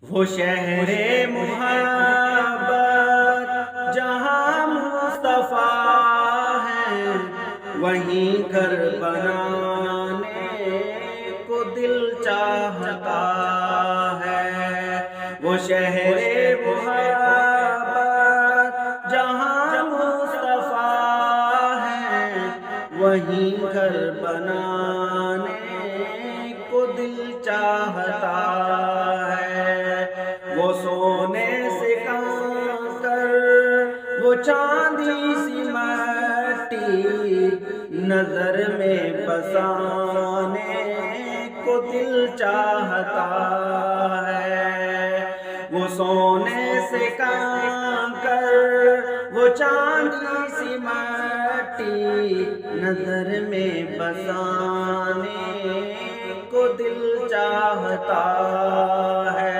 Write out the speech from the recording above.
وہ شہر محبت جہاں مصطفیٰ ہے، وہیں گھر بنانے کو دل چاہتا ہے۔ وہ شہر محبت جہاں مصطفیٰ ہے، وہیں گھر بنانے کو دل چاہتا ہے۔ وہ سونے سے کنکر، وہ چاندی سی مٹی، نظر میں بسانے کو دل چاہتا ہے۔ وہ سونے سے کنکر، وہ چاندی سی مٹی، نظر میں بسانے کو دل چاہتا ہے۔